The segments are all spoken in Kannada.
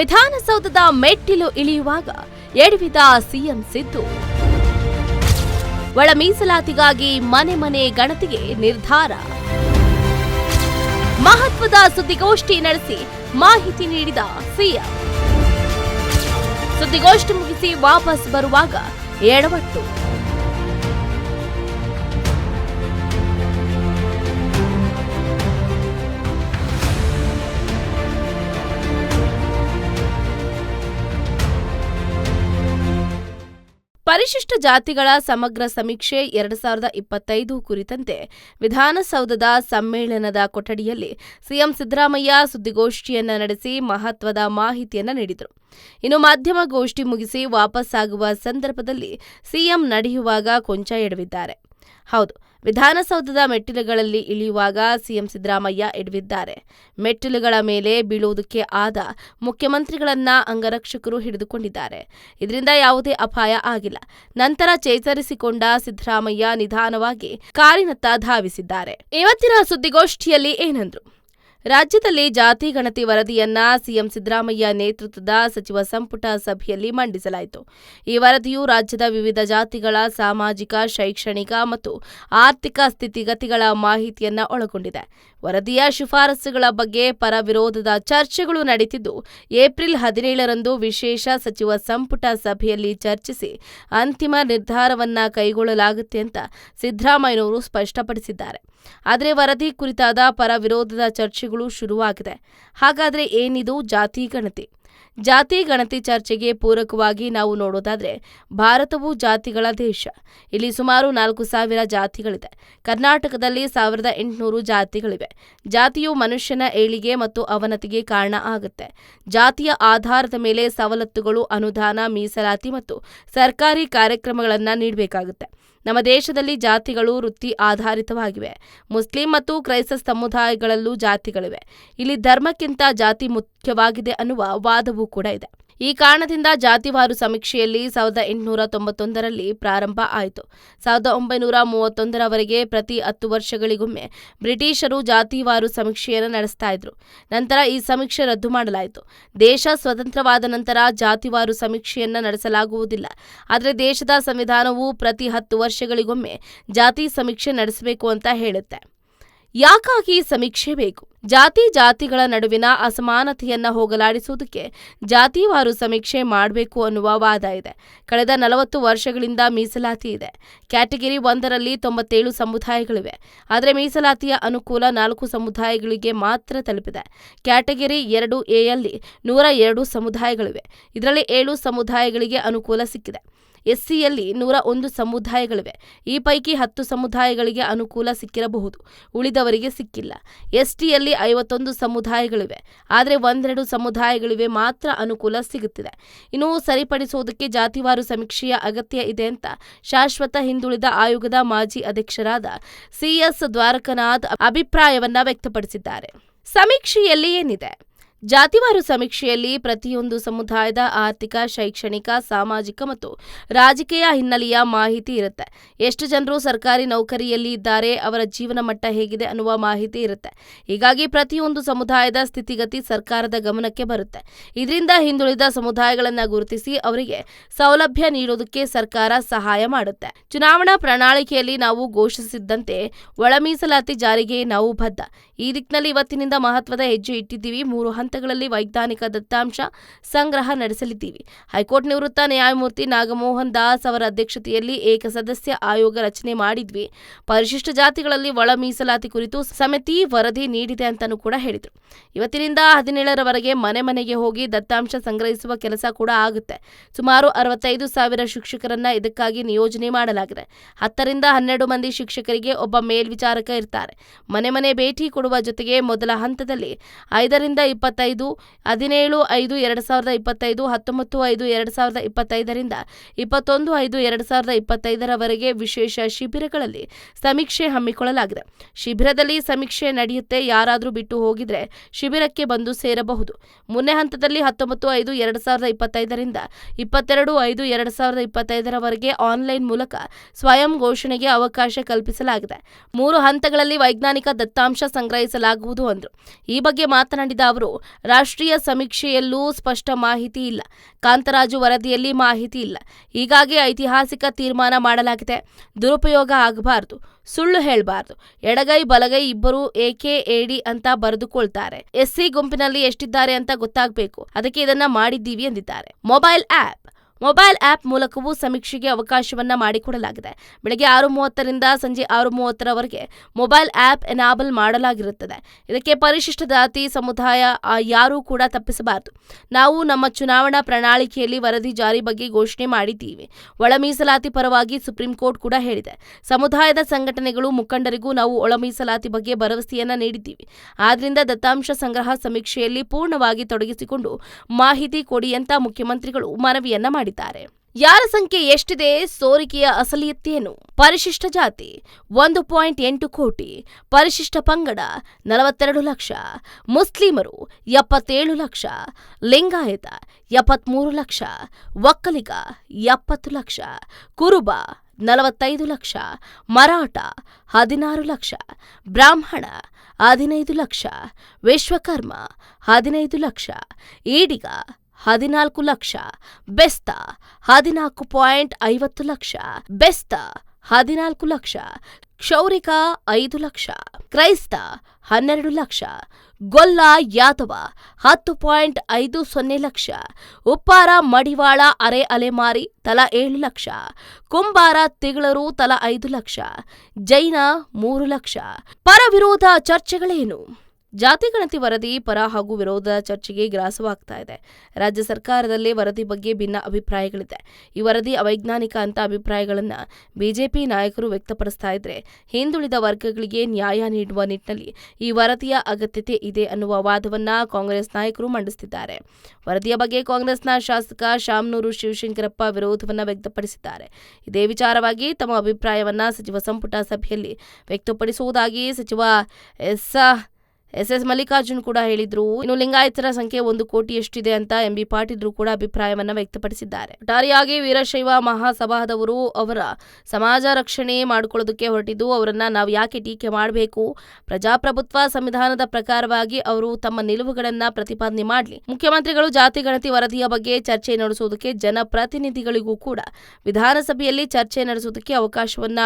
ವಿಧಾನಸೌಧದ ಮೆಟ್ಟಿಲು ಇಳಿಯುವಾಗ ಎಡವಿದ ಸಿಎಂ ಸಿದ್ದು. ಒಳ ಮೀಸಲಾತಿಗಾಗಿ ಮನೆ ಮನೆ ಗಣತಿಗೆ ನಿರ್ಧಾರ. ಮಹತ್ವದ ಸುದ್ದಿಗೋಷ್ಠಿ ನಡೆಸಿ ಮಾಹಿತಿ ನೀಡಿದ ಸಿಎಂ. ಸುದ್ದಿಗೋಷ್ಠಿ ಮುಗಿಸಿ ವಾಪಸ್ ಬರುವಾಗ ಎಡವಟ್ಟು. ಪರಿಶಿಷ್ಟ ಜಾತಿಗಳ ಸಮಗ್ರ ಸಮೀಕ್ಷೆ 2025 ಕುರಿತಂತೆ ವಿಧಾನಸೌಧದ ಸಮ್ಮೇಳನದ ಕೊಠಡಿಯಲ್ಲಿ ಸಿಎಂ ಸಿದ್ದರಾಮಯ್ಯ ಸುದ್ದಿಗೋಷ್ಠಿಯನ್ನ ನಡೆಸಿ ಮಹತ್ವದ ಮಾಹಿತಿಯನ್ನ ನೀಡಿದರು. ಇನ್ನು ಮಾಧ್ಯಮಗೋಷ್ಠಿ ಮುಗಿಸಿ ವಾಪಸ್ಸಾಗುವ ಸಂದರ್ಭದಲ್ಲಿ ಸಿಎಂ ನಡೆಯುವಾಗ ಕೊಂಚ ಎಡವಿದ್ದಾರೆ. ಹೌದು, ವಿಧಾನಸೌಧದ ಮೆಟ್ಟಿಲುಗಳಲ್ಲಿ ಇಳಿಯುವಾಗ ಸಿಎಂ ಸಿದ್ದರಾಮಯ್ಯ ಎಡವಿದ್ದಾರೆ. ಮೆಟ್ಟಿಲುಗಳ ಮೇಲೆ ಬೀಳುವುದಕ್ಕೆ ಆದ ಮುಖ್ಯಮಂತ್ರಿಗಳನ್ನ ಅಂಗರಕ್ಷಕರು ಹಿಡಿದುಕೊಂಡಿದ್ದಾರೆ. ಇದರಿಂದ ಯಾವುದೇ ಅಪಾಯ ಆಗಿಲ್ಲ. ನಂತರ ಚೇತರಿಸಿಕೊಂಡ ಸಿದ್ದರಾಮಯ್ಯ ನಿಧಾನವಾಗಿ ಕಾರಿನತ್ತ ಧಾವಿಸಿದ್ದಾರೆ. ಇವತ್ತಿನ ಸುದ್ದಿಗೋಷ್ಠಿಯಲ್ಲಿ ಏನಂದ್ರು? ರಾಜ್ಯದಲ್ಲಿ ಜಾತಿ ಗಣತಿ ವರದಿಯನ್ನ ಸಿಎಂ ಸಿದ್ದರಾಮಯ್ಯ ನೇತೃತ್ವದ ಸಚಿವ ಸಂಪುಟ ಸಭೆಯಲ್ಲಿ ಮಂಡಿಸಲಾಯಿತು. ಈ ವರದಿಯು ರಾಜ್ಯದ ವಿವಿಧ ಜಾತಿಗಳ ಸಾಮಾಜಿಕ, ಶೈಕ್ಷಣಿಕ ಮತ್ತು ಆರ್ಥಿಕ ಸ್ಥಿತಿಗತಿಗಳ ಮಾಹಿತಿಯನ್ನ ಒಳಗೊಂಡಿದೆ. ವರದಿಯ ಶಿಫಾರಸುಗಳ ಬಗ್ಗೆ ಪರ ವಿರೋಧದ ಚರ್ಚೆಗಳು ನಡೆದಿದ್ದು, ಏಪ್ರಿಲ್ 17ರಂದು ವಿಶೇಷ ಸಚಿವ ಸಂಪುಟ ಸಭೆಯಲ್ಲಿ ಚರ್ಚಿಸಿ ಅಂತಿಮ ನಿರ್ಧಾರವನ್ನ ಕೈಗೊಳ್ಳಲಾಗುತ್ತೆ ಅಂತ ಸಿದ್ದರಾಮಯ್ಯನವರು ಸ್ಪಷ್ಟಪಡಿಸಿದ್ದಾರೆ. ಆದರೆ ವರದಿ ಕುರಿತಾದ ಪರ ವಿರೋಧದ ಚರ್ಚೆಗಳು ಶುರುವಾಗಿದೆ. ಹಾಗಾದ್ರೆ ಏನಿದು ಜಾತಿ ಗಣತಿ? ಜಾತಿ ಗಣತಿ ಚರ್ಚೆಗೆ ಪೂರಕವಾಗಿ ನಾವು ನೋಡೋದಾದ್ರೆ, ಭಾರತವು ಜಾತಿಗಳ ದೇಶ. ಇಲ್ಲಿ ಸುಮಾರು 4,000 ಜಾತಿಗಳಿದೆ. ಕರ್ನಾಟಕದಲ್ಲಿ 1,800 ಜಾತಿಗಳಿವೆ. ಜಾತಿಯು ಮನುಷ್ಯನ ಏಳಿಗೆ ಮತ್ತು ಅವನತಿಗೆ ಕಾರಣ ಆಗುತ್ತೆ. ಜಾತಿಯ ಆಧಾರದ ಮೇಲೆ ಸವಲತ್ತುಗಳು, ಅನುದಾನ, ಮೀಸಲಾತಿ ಮತ್ತು ಸರ್ಕಾರಿ ಕಾರ್ಯಕ್ರಮಗಳನ್ನು ನೀಡಬೇಕಾಗುತ್ತೆ. ನಮ್ಮ ದೇಶದಲ್ಲಿ ಜಾತಿಗಳು ವೃತ್ತಿ ಆಧಾರಿತವಾಗಿವೆ. ಮುಸ್ಲಿಂ ಮತ್ತು ಕ್ರೈಸ್ತ ಸಮುದಾಯಗಳಲ್ಲೂ ಜಾತಿಗಳಿವೆ. ಇಲ್ಲಿ ಧರ್ಮಕ್ಕಿಂತ ಜಾತಿ ಮುಖ್ಯವಾಗಿದೆ ಅನ್ನುವ ವಾದವೂ ಕೂಡ ಇದೆ. ಈ ಕಾರಣದಿಂದ ಜಾತಿವಾರು ಸಮೀಕ್ಷೆಯಲ್ಲಿ 1891ರಲ್ಲಿ ಪ್ರಾರಂಭ ಆಯಿತು. 1931ರವರೆಗೆ ಪ್ರತಿ 10 ವರ್ಷಗಳಿಗೊಮ್ಮೆ ಬ್ರಿಟಿಷರು ಜಾತಿವಾರು ಸಮೀಕ್ಷೆಯನ್ನು ನಡೆಸ್ತಾ ಇದ್ರು. ನಂತರ ಈ ಸಮೀಕ್ಷೆ ರದ್ದು ಮಾಡಲಾಯಿತು. ದೇಶ ಸ್ವತಂತ್ರವಾದ ನಂತರ ಜಾತಿವಾರು ಸಮೀಕ್ಷೆಯನ್ನು ನಡೆಸಲಾಗುವುದಿಲ್ಲ. ಆದರೆ ದೇಶದ ಸಂವಿಧಾನವು ಪ್ರತಿ 10 ವರ್ಷಗಳಿಗೊಮ್ಮೆ ಜಾತಿ ಸಮೀಕ್ಷೆ ನಡೆಸಬೇಕು ಅಂತ ಹೇಳುತ್ತೆ. ಯಾಕಾಗಿ ಸಮೀಕ್ಷೆ ಬೇಕು? ಜಾತಿಗಳ ನಡುವಿನ ಅಸಮಾನತೆಯನ್ನ ಹೋಗಲಾಡಿಸುವುದಕ್ಕೆ ಜಾತಿವಾರು ಸಮೀಕ್ಷೆ ಮಾಡಬೇಕು ಅನ್ನುವ ವಾದ ಇದೆ. ಕಳೆದ 40 ವರ್ಷಗಳಿಂದ ಮೀಸಲಾತಿ ಇದೆ. ಕ್ಯಾಟಗರಿ 1ರಲ್ಲಿ 97 ಸಮುದಾಯಗಳಿವೆ. ಆದರೆ ಮೀಸಲಾತಿಯ ಅನುಕೂಲ 4 ಸಮುದಾಯಗಳಿಗೆ ಮಾತ್ರ ತಲುಪಿದೆ. ಕ್ಯಾಟಗರಿ 2ಎಯಲ್ಲಿ 102 ಸಮುದಾಯಗಳಿವೆ. ಇದರಲ್ಲಿ 7 ಸಮುದಾಯಗಳಿಗೆ ಅನುಕೂಲ ಸಿಕ್ಕಿದೆ. ಎಸ್ಸಿಯಲ್ಲಿ 101 ಸಮುದಾಯಗಳಿವೆ. ಈ ಪೈಕಿ 10 ಸಮುದಾಯಗಳಿಗೆ ಅನುಕೂಲ ಸಿಕ್ಕಿರಬಹುದು, ಉಳಿದವರಿಗೆ ಸಿಕ್ಕಿಲ್ಲ. ಎಸ್ಟಿಯಲ್ಲಿ 51 ಸಮುದಾಯಗಳಿವೆ. ಆದರೆ 1-2 ಸಮುದಾಯಗಳಿವೆ ಮಾತ್ರ ಅನುಕೂಲ ಸಿಗುತ್ತಿದೆ. ಇನ್ನು ಸರಿಪಡಿಸುವುದಕ್ಕೆ ಜಾತಿವಾರು ಸಮೀಕ್ಷೆಯ ಅಗತ್ಯ ಇದೆ ಅಂತ ಶಾಶ್ವತ ಹಿಂದುಳಿದ ಆಯೋಗದ ಮಾಜಿ ಅಧ್ಯಕ್ಷರಾದ ಸಿಎಸ್ ದ್ವಾರಕನಾಥ್ ಅಭಿಪ್ರಾಯವನ್ನ ವ್ಯಕ್ತಪಡಿಸಿದ್ದಾರೆ. ಸಮೀಕ್ಷೆಯಲ್ಲಿ ಏನಿದೆ? ಜಾತಿವಾರು ಸಮೀಕ್ಷೆಯಲ್ಲಿ ಪ್ರತಿಯೊಂದು ಸಮುದಾಯದ ಆರ್ಥಿಕ, ಶೈಕ್ಷಣಿಕ, ಸಾಮಾಜಿಕ ಮತ್ತು ರಾಜಕೀಯ ಹಿನ್ನೆಲೆಯ ಮಾಹಿತಿ ಇರುತ್ತೆ. ಎಷ್ಟು ಜನರು ಸರ್ಕಾರಿ ನೌಕರಿಯಲ್ಲಿ ಇದ್ದಾರೆ, ಅವರ ಜೀವನ ಮಟ್ಟ ಹೇಗಿದೆ ಅನ್ನುವ ಮಾಹಿತಿ ಇರುತ್ತೆ. ಹೀಗಾಗಿ ಪ್ರತಿಯೊಂದು ಸಮುದಾಯದ ಸ್ಥಿತಿಗತಿ ಸರ್ಕಾರದ ಗಮನಕ್ಕೆ ಬರುತ್ತೆ. ಇದರಿಂದ ಹಿಂದುಳಿದ ಸಮುದಾಯಗಳನ್ನು ಗುರುತಿಸಿ ಅವರಿಗೆ ಸೌಲಭ್ಯ ನೀಡೋದಕ್ಕೆ ಸರ್ಕಾರ ಸಹಾಯ ಮಾಡುತ್ತೆ. ಚುನಾವಣಾ ಪ್ರಣಾಳಿಕೆಯಲ್ಲಿ ನಾವು ಘೋಷಿಸಿದ್ದಂತೆ ಒಳ ಮೀಸಲಾತಿ ಜಾರಿಗೆ ನಾವು ಬದ್ಧ. ಈ ದಿಕ್ಕಿನಲ್ಲಿ ಇವತ್ತಿನಿಂದ ಮಹತ್ವದ ಹೆಜ್ಜೆ ಇಟ್ಟಿದ್ದೀವಿ. 3 ಹಂತಗಳಲ್ಲಿ ವೈಜ್ಞಾನಿಕ ದತ್ತಾಂಶ ಸಂಗ್ರಹ ನಡೆಸಲಿದ್ದೀವಿ. ಹೈಕೋರ್ಟ್ ನಿವೃತ್ತ ನ್ಯಾಯಮೂರ್ತಿ ನಾಗಮೋಹನ್ ದಾಸ್ ಅವರ ಅಧ್ಯಕ್ಷತೆಯಲ್ಲಿ ಏಕಸದಸ್ಯ ಆಯೋಗ ರಚನೆ ಮಾಡಿದ್ವಿ. ಪರಿಶಿಷ್ಟ ಜಾತಿಗಳಲ್ಲಿ ಒಳ ಮೀಸಲಾತಿ ಕುರಿತು ಸಮಿತಿ ವರದಿ ನೀಡಿದೆ ಅಂತಾನೂ ಕೂಡ ಹೇಳಿದರು. ಇವತ್ತಿನಿಂದ 17ರವರೆಗೆ ಮನೆ ಮನೆಗೆ ಹೋಗಿ ದತ್ತಾಂಶ ಸಂಗ್ರಹಿಸುವ ಕೆಲಸ ಕೂಡ ಆಗುತ್ತೆ. ಸುಮಾರು 65,000 ಶಿಕ್ಷಕರನ್ನ ಇದಕ್ಕಾಗಿ ನಿಯೋಜನೆ ಮಾಡಲಾಗಿದೆ. 10ರಿಂದ 12 ಮಂದಿ ಶಿಕ್ಷಕರಿಗೆ ಒಬ್ಬ ಮೇಲ್ವಿಚಾರಕ ಇರ್ತಾರೆ. ಮನೆ ಮನೆ ಭೇಟಿ ಕೊಡುವ ಜೊತೆಗೆ ಮೊದಲ ಹಂತದಲ್ಲಿ 5ರಿಂದ 25, 17/5/2025, 19/5/2025ರಿಂದ 21/5/2025ರವರೆಗೆ ವಿಶೇಷ ಶಿಬಿರಗಳಲ್ಲಿ ಸಮೀಕ್ಷೆ ಹಮ್ಮಿಕೊಳ್ಳಲಾಗಿದೆ. ಶಿಬಿರದಲ್ಲಿ ಸಮೀಕ್ಷೆ ನಡೆಯುತ್ತೆ. ಯಾರಾದರೂ ಬಿಟ್ಟು ಹೋಗಿದ್ರೆ ಶಿಬಿರಕ್ಕೆ ಬಂದು ಸೇರಬಹುದು. ಮುಂದೆ ಹಂತದಲ್ಲಿ 19/5/2025ರಿಂದ 22/5/2025ರವರೆಗೆ ಆನ್ಲೈನ್ ಮೂಲಕ ಸ್ವಯಂ ಘೋಷಣೆಗೆ ಅವಕಾಶ ಕಲ್ಪಿಸಲಾಗಿದೆ. 3 ಹಂತಗಳಲ್ಲಿ ವೈಜ್ಞಾನಿಕ ದತ್ತಾಂಶ ಸಂಗ್ರಹ ಸಂಗ್ರಹಿಸಲಾಗುವುದು ಅಂದರು. ಈ ಬಗ್ಗೆ ಮಾತನಾಡಿದ ಅವರು, ರಾಷ್ಟ್ರೀಯ ಸಮೀಕ್ಷೆಯಲ್ಲೂ ಸ್ಪಷ್ಟ ಮಾಹಿತಿ ಇಲ್ಲ, ಕಾಂತರಾಜು ವರದಿಯಲ್ಲಿ ಮಾಹಿತಿ ಇಲ್ಲ. ಹೀಗಾಗಿ ಐತಿಹಾಸಿಕ ತೀರ್ಮಾನ ಮಾಡಲಾಗಿದೆ. ದುರುಪಯೋಗ ಆಗಬಾರದು, ಸುಳ್ಳು ಹೇಳಬಾರದು. ಎಡಗೈ ಬಲಗೈ ಇಬ್ಬರು AKAD ಅಂತ ಬರೆದುಕೊಳ್ತಾರೆ. SC ಗುಂಪಿನಲ್ಲಿ ಎಷ್ಟಿದ್ದಾರೆ ಅಂತ ಗೊತ್ತಾಗಬೇಕು, ಅದಕ್ಕೆ ಇದನ್ನ ಮಾಡಿದ್ದೀವಿ ಎಂದಿದ್ದಾರೆ. ಮೊಬೈಲ್ ಆಪ್ ಮೂಲಕವೂ ಸಮೀಕ್ಷೆಗೆ ಅವಕಾಶವನ್ನ ಮಾಡಿಕೊಡಲಾಗಿದೆ. ಬೆಳಗ್ಗೆ 6:30ರಿಂದ ಸಂಜೆ 6:30ರವರೆಗೆ ಮೊಬೈಲ್ ಆಪ್ ಎನಾಬಲ್ ಮಾಡಲಾಗಿರುತ್ತದೆ. ಇದಕ್ಕೆ ಪರಿಶಿಷ್ಟ ಜಾತಿ ಸಮುದಾಯ ಯಾರೂ ಕೂಡ ತಪ್ಪಿಸಬಾರದು. ನಾವು ನಮ್ಮ ಚುನಾವಣಾ ಪ್ರಣಾಳಿಕೆಯಲ್ಲಿ ವರದಿ ಜಾರಿ ಬಗ್ಗೆ ಘೋಷಣೆ ಮಾಡಿದ್ದೀವಿ. ಒಳ ಮೀಸಲಾತಿ ಪರವಾಗಿ ಸುಪ್ರೀಂ ಕೋರ್ಟ್ ಕೂಡ ಹೇಳಿದೆ. ಸಮುದಾಯದ ಸಂಘಟನೆಗಳು, ಮುಖಂಡರಿಗೂ ನಾವು ಒಳ ಮೀಸಲಾತಿ ಬಗ್ಗೆ ಭರವಸೆಯನ್ನ ನೀಡಿದ್ದೀವಿ. ಆದ್ರಿಂದ ದತ್ತಾಂಶ ಸಂಗ್ರಹ ಸಮೀಕ್ಷೆಯಲ್ಲಿ ಪೂರ್ಣವಾಗಿ ತೊಡಗಿಸಿಕೊಂಡು ಮಾಹಿತಿ ಕೊಡಿ ಅಂತ ಮುಖ್ಯಮಂತ್ರಿಗಳು ಮನವಿಯನ್ನ ಮಾಡಿದ್ದಾರೆ. ಯಾರ ಸಂಖ್ಯೆ ಎಷ್ಟಿದೆ, ಸೋರಿಕೆಯ ಅಸಲಿಯತ್ತೇನು? ಪರಿಶಿಷ್ಟ ಜಾತಿ 1.8 ಕೋಟಿ, ಪರಿಶಿಷ್ಟ ಪಂಗಡ 42 ಲಕ್ಷ, ಮುಸ್ಲಿಮರು 77 ಲಕ್ಷ, ಲಿಂಗಾಯತ 73 ಲಕ್ಷ, ಒಕ್ಕಲಿಗ 70 ಲಕ್ಷ, ಕುರುಬ 45 ಲಕ್ಷ, ಮರಾಠ 16 ಲಕ್ಷ, ಬ್ರಾಹ್ಮಣ 15 ಲಕ್ಷ, ವಿಶ್ವಕರ್ಮ 15 ಲಕ್ಷ, ಈಡಿಗ 14 ಲಕ್ಷ, ಬೆಸ್ತ 14.50 ಲಕ್ಷ, ಬೆಸ್ತ 14 ಲಕ್ಷ, ಕ್ಷೌರಿಕ 5 ಲಕ್ಷ, ಕ್ರೈಸ್ತ 12 ಲಕ್ಷ, ಗೊಲ್ಲ ಯಾದವ 10.50 ಲಕ್ಷ, ಉಪ್ಪಾರ ಮಡಿವಾಳ ಅರೆ ಅಲೆಮಾರಿ ತಲಾ 7 ಲಕ್ಷ, ಕುಂಬಾರ ತಿಗಳರು ತಲಾ 5 ಲಕ್ಷ, ಜೈನ 3 ಲಕ್ಷ. ಪರ ವಿರೋಧ ಚರ್ಚೆಗಳೇನು? ಜಾತಿ ಗಣತಿ ವರದಿ ಪರ ಹಾಗೂ ವಿರೋಧದ ಚರ್ಚೆಗೆ ಗ್ರಾಸವಾಗ್ತಾ ಇದೆ. ರಾಜ್ಯ ಸರ್ಕಾರದಲ್ಲೇ ವರದಿ ಬಗ್ಗೆ ಭಿನ್ನ ಅಭಿಪ್ರಾಯಗಳಿದೆ. ಈ ವರದಿ ಅವೈಜ್ಞಾನಿಕ ಅಂತ ಅಭಿಪ್ರಾಯಗಳನ್ನು ಬಿಜೆಪಿ ನಾಯಕರು ವ್ಯಕ್ತಪಡಿಸ್ತಾ ಇದ್ರೆ, ಹಿಂದುಳಿದ ವರ್ಗಗಳಿಗೆ ನ್ಯಾಯ ನೀಡುವ ನಿಟ್ಟಿನಲ್ಲಿ ಈ ವರದಿಯ ಅಗತ್ಯತೆ ಇದೆ ಅನ್ನುವ ವಾದವನ್ನ ಕಾಂಗ್ರೆಸ್ ನಾಯಕರು ಮಂಡಿಸುತ್ತಿದ್ದಾರೆ. ವರದಿಯ ಬಗ್ಗೆ ಕಾಂಗ್ರೆಸ್ನ ಶಾಸಕ ಶಾಮನೂರು ಶಿವಶಂಕರಪ್ಪ ವಿರೋಧವನ್ನ ವ್ಯಕ್ತಪಡಿಸಿದ್ದಾರೆ. ಇದೇ ವಿಚಾರವಾಗಿ ತಮ್ಮ ಅಭಿಪ್ರಾಯವನ್ನ ಸಚಿವ ಸಂಪುಟ ಸಭೆಯಲ್ಲಿ ವ್ಯಕ್ತಪಡಿಸುವುದಾಗಿ ಸಚಿವ ಎಸ್ ಮಲ್ಲಿಕಾರ್ಜುನ್ ಕೂಡ ಹೇಳಿದ್ರು. ಇನ್ನು ಲಿಂಗಾಯತರ ಸಂಖ್ಯೆ 1 ಕೋಟಿಯಷ್ಟಿದೆ ಅಂತ MB ಪಾಟೀಲ್ರು ಕೂಡ ಅಭಿಪ್ರಾಯವನ್ನ ವ್ಯಕ್ತಪಡಿಸಿದ್ದಾರೆ. ಒಟ್ಟಾರೆಯಾಗಿ ವೀರಶೈವ ಮಹಾಸಭಾದವರು ಅವರ ಸಮಾಜ ರಕ್ಷಣೆ ಮಾಡಿಕೊಳ್ಳೋದಕ್ಕೆ ಹೊರಟಿದ್ದು, ಅವರನ್ನ ನಾವು ಯಾಕೆ ಟೀಕೆ ಮಾಡಬೇಕು? ಪ್ರಜಾಪ್ರಭುತ್ವ ಸಂವಿಧಾನದ ಪ್ರಕಾರವಾಗಿ ಅವರು ತಮ್ಮ ನಿಲುವುಗಳನ್ನ ಪ್ರತಿಪಾದನೆ ಮಾಡಲಿ. ಮುಖ್ಯಮಂತ್ರಿಗಳು ಜಾತಿ ಗಣತಿ ವರದಿಯ ಬಗ್ಗೆ ಚರ್ಚೆ ನಡೆಸುವುದಕ್ಕೆ ಜನಪ್ರತಿನಿಧಿಗಳಿಗೂ ಕೂಡ ವಿಧಾನಸಭೆಯಲ್ಲಿ ಚರ್ಚೆ ನಡೆಸುವುದಕ್ಕೆ ಅವಕಾಶವನ್ನ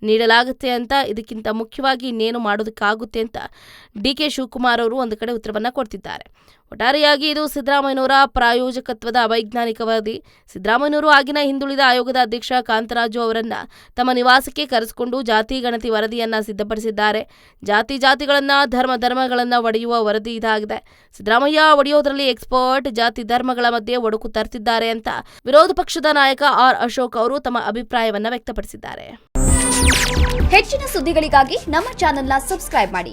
ನೀಡಲಾಗುತ್ತೆ ಅಂತ, ಇದಕ್ಕಿಂತ ಮುಖ್ಯವಾಗಿ ಇನ್ನೇನು ಮಾಡೋದಕ್ಕಾಗುತ್ತೆ ಅಂತ DK ಶಿವಕುಮಾರ್ ಅವರು ಒಂದು ಕಡೆ ಉತ್ತರವನ್ನ ಕೊಡ್ತಿದ್ದಾರೆ. ಒಟ್ಟಾರೆಯಾಗಿ ಇದು ಸಿದ್ದರಾಮಯ್ಯನವರ ಪ್ರಾಯೋಜಕತ್ವದ ಅವೈಜ್ಞಾನಿಕ ವರದಿ. ಸಿದ್ದರಾಮಯ್ಯನವರು ಆಗಿನ ಹಿಂದುಳಿದ ಆಯೋಗದ ಅಧ್ಯಕ್ಷ ಕಾಂತರಾಜು ಅವರನ್ನ ತಮ್ಮ ನಿವಾಸಕ್ಕೆ ಕರೆಸಿಕೊಂಡು ಜಾತಿ ಗಣತಿ ವರದಿಯನ್ನ ಸಿದ್ಧಪಡಿಸಿದ್ದಾರೆ. ಜಾತಿಗಳನ್ನ ಧರ್ಮಗಳನ್ನ ಒಡೆಯುವ ವರದಿ ಇದಾಗಿದೆ. ಸಿದ್ದರಾಮಯ್ಯ ಒಡೆಯೋದ್ರಲ್ಲಿ ಎಕ್ಸ್ಪರ್ಟ್, ಜಾತಿ ಧರ್ಮಗಳ ಮಧ್ಯೆ ಒಡಕು ತರ್ತಿದ್ದಾರೆ ಅಂತ ವಿರೋಧ ಪಕ್ಷದ ನಾಯಕ R ಅಶೋಕ್ ಅವರು ತಮ್ಮ ಅಭಿಪ್ರಾಯವನ್ನ ವ್ಯಕ್ತಪಡಿಸಿದ್ದಾರೆ. ಹೆಚ್ಚಿನ ಸುದ್ದಿಗಳಿಗಾಗಿ ನಮ್ಮ ಚಾನೆಲ್ನ ಸಬ್ಸ್ಕ್ರೈಬ್ ಮಾಡಿ,